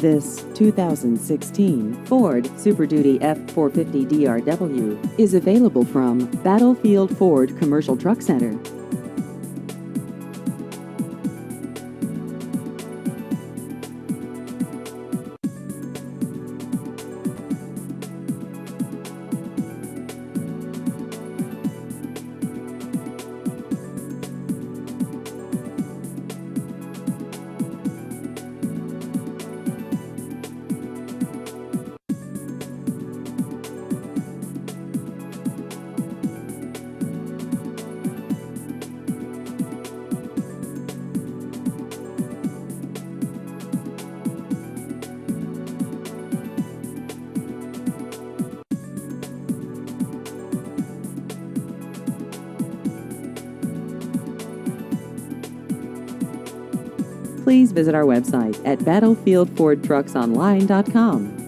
This 2016 Ford Super Duty F-450 DRW is available from Battlefield Ford Commercial Truck Center. Please visit our website at battlefieldfordtrucksonline.com.